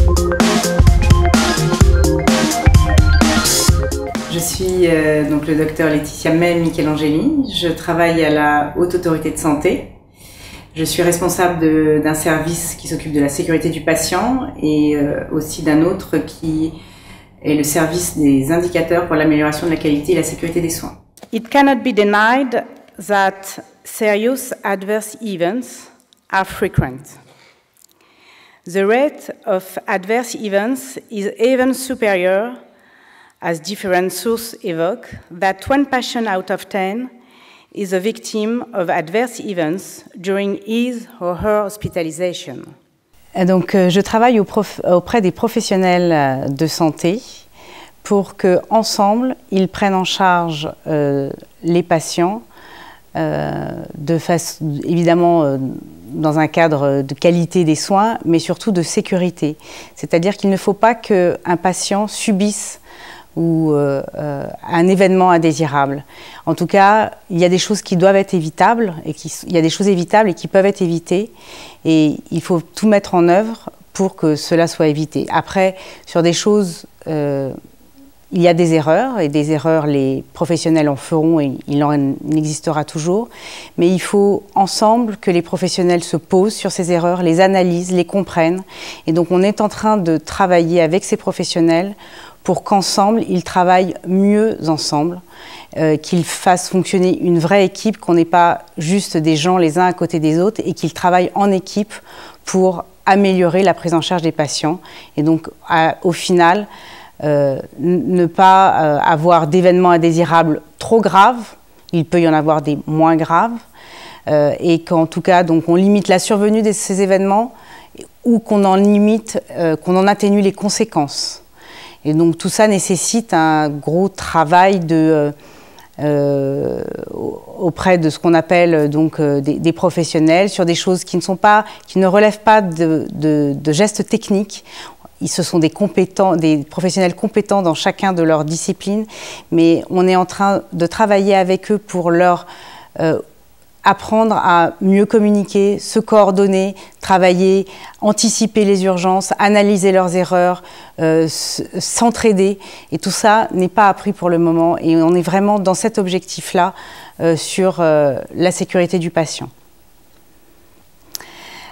Je suis donc le docteur Laetitia May Michelangeli. Je travaille à la Haute Autorité de Santé. Je suis responsable d'un service qui s'occupe de la sécurité du patient et aussi d'un autre qui est le service des indicateurs pour l'amélioration de la qualité et la sécurité des soins. It cannot be denied that serious adverse events are frequent. The rate of adverse events is even superior, as different sources evoke, that 1 patient out of 10 is a victim of adverse events during his or her hospitalization. Donc, je travaille auprès des professionnels de santé pour qu'ensemble, ils prennent en charge les patients, évidemment dans un cadre de qualité des soins, mais surtout de sécurité. C'est-à-dire qu'il ne faut pas qu'un patient subisse ou un événement indésirable. En tout cas, il y a des choses qui doivent être évitables, il y a des choses évitables et qui peuvent être évitées, et il faut tout mettre en œuvre pour que cela soit évité. Après, sur des choses, il y a des erreurs, et des erreurs, les professionnels en feront, et il en existera toujours, mais il faut ensemble que les professionnels se posent sur ces erreurs, les analysent, les comprennent, et donc on est en train de travailler avec ces professionnels pour qu'ensemble, ils travaillent mieux ensemble, qu'ils fassent fonctionner une vraie équipe, qu'on n'ait pas juste des gens les uns à côté des autres, et qu'ils travaillent en équipe pour améliorer la prise en charge des patients. Et donc, au final, ne pas avoir d'événements indésirables trop graves, il peut y en avoir des moins graves, et qu'en tout cas, donc, on limite la survenue de ces événements, ou qu'on en atténue les conséquences. Et donc tout ça nécessite un gros travail auprès de ce qu'on appelle donc des professionnels sur des choses qui ne relèvent pas de gestes techniques. Ce sont des professionnels compétents dans chacun de leurs disciplines, mais on est en train de travailler avec eux pour leur apprendre à mieux communiquer, se coordonner, travailler, anticiper les urgences, analyser leurs erreurs, s'entraider. Et tout ça n'est pas appris pour le moment. Et on est vraiment dans cet objectif-là sur la sécurité du patient.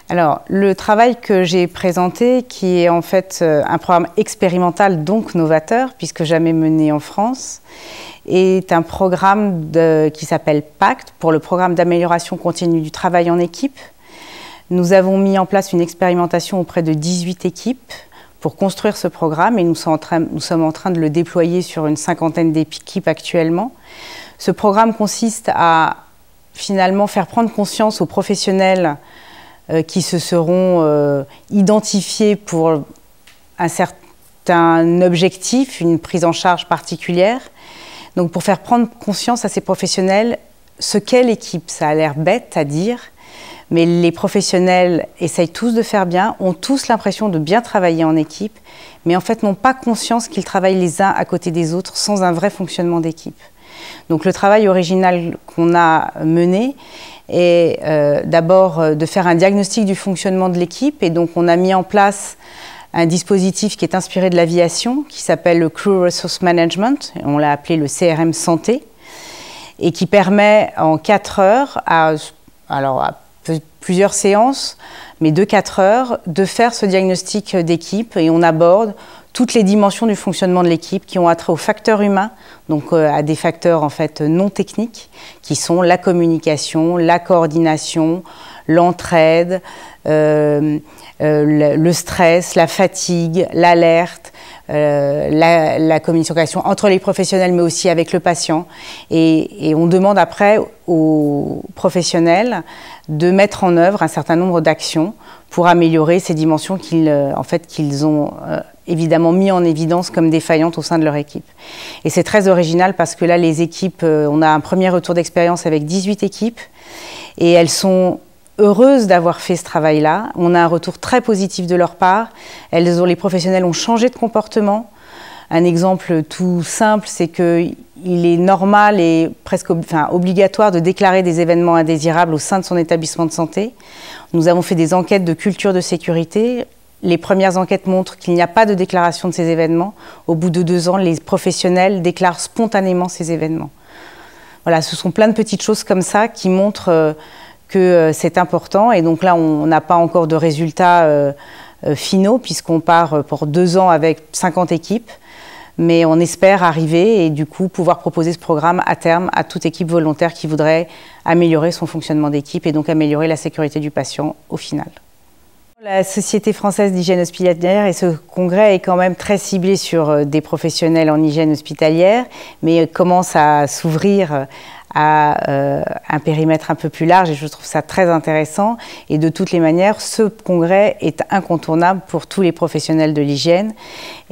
Alors, le travail que j'ai présenté, qui est en fait un programme expérimental, donc novateur, puisque jamais mené en France, est un programme qui s'appelle PACT, pour le programme d'amélioration continue du travail en équipe. Nous avons mis en place une expérimentation auprès de 18 équipes pour construire ce programme, et nous sommes en train de le déployer sur une 50aine d'équipes actuellement. Ce programme consiste à finalement faire prendre conscience aux professionnels qui se seront identifiés pour un certain objectif, une prise en charge particulière. Donc pour faire prendre conscience à ces professionnels ce qu'est l'équipe. Ça a l'air bête à dire, mais les professionnels essayent tous de faire bien, ont tous l'impression de bien travailler en équipe, mais en fait n'ont pas conscience qu'ils travaillent les uns à côté des autres sans un vrai fonctionnement d'équipe. Donc le travail original qu'on a mené est d'abord de faire un diagnostic du fonctionnement de l'équipe, et donc on a mis en place un dispositif qui est inspiré de l'aviation, qui s'appelle le Crew Resource Management, on l'a appelé le CRM Santé, et qui permet en 4 heures, à plusieurs séances, mais de 4 heures, de faire ce diagnostic d'équipe, et on aborde toutes les dimensions du fonctionnement de l'équipe qui ont attrait aux facteurs humains, donc à des facteurs en fait non techniques, qui sont la communication, la coordination, l'entraide, le stress, la fatigue, l'alerte, la communication entre les professionnels mais aussi avec le patient. Et on demande après aux professionnels de mettre en œuvre un certain nombre d'actions pour améliorer ces dimensions qu'ils ont évidemment mis en évidence comme défaillantes au sein de leur équipe. Et c'est très original parce que là, les équipes, on a un premier retour d'expérience avec 18 équipes et elles sont heureuses d'avoir fait ce travail-là. On a un retour très positif de leur part. Les professionnels ont changé de comportement. Un exemple tout simple, c'est qu'il est normal et presque obligatoire de déclarer des événements indésirables au sein de son établissement de santé. Nous avons fait des enquêtes de culture de sécurité. les premières enquêtes montrent qu'il n'y a pas de déclaration de ces événements. Au bout de 2 ans, les professionnels déclarent spontanément ces événements. Voilà, ce sont plein de petites choses comme ça qui montrent que c'est important. Et donc là, on n'a pas encore de résultats finaux, puisqu'on part pour 2 ans avec 50 équipes. Mais on espère arriver et du coup pouvoir proposer ce programme à terme à toute équipe volontaire qui voudrait améliorer son fonctionnement d'équipe et donc améliorer la sécurité du patient au final. La Société française d'hygiène hospitalière et ce congrès est quand même très ciblé sur des professionnels en hygiène hospitalière, mais commence à s'ouvrir à un périmètre un peu plus large et je trouve ça très intéressant. Et de toutes les manières, ce congrès est incontournable pour tous les professionnels de l'hygiène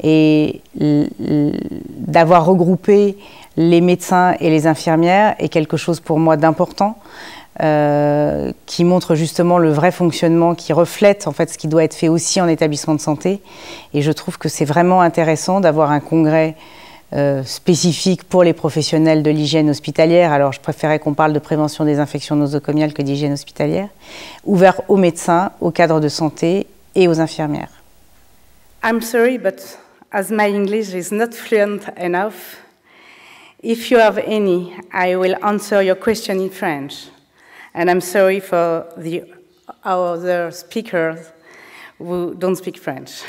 et d'avoir regroupé les médecins et les infirmières est quelque chose pour moi d'important. Qui montre justement le vrai fonctionnement, qui reflète en fait ce qui doit être fait aussi en établissement de santé. Et je trouve que c'est vraiment intéressant d'avoir un congrès spécifique pour les professionnels de l'hygiène hospitalière. Alors je préférais qu'on parle de prévention des infections nosocomiales que d'hygiène hospitalière, ouvert aux médecins, aux cadres de santé et aux infirmières. I'm sorry, but as my English is not fluent enough, if you have any, I will answer your question in French. And I'm sorry for the other speakers who don't speak French.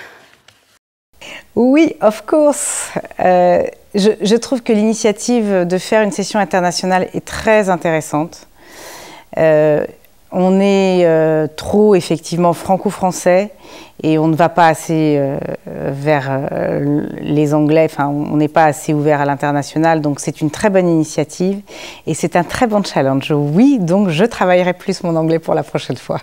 Oui, of course. Je trouve que l'initiative de faire une session internationale est très intéressante. On est trop effectivement franco-français et on ne va pas assez vers les Anglais, enfin on n'est pas assez ouvert à l'international, donc c'est une très bonne initiative et c'est un très bon challenge. Oui, donc je travaillerai plus mon anglais pour la prochaine fois.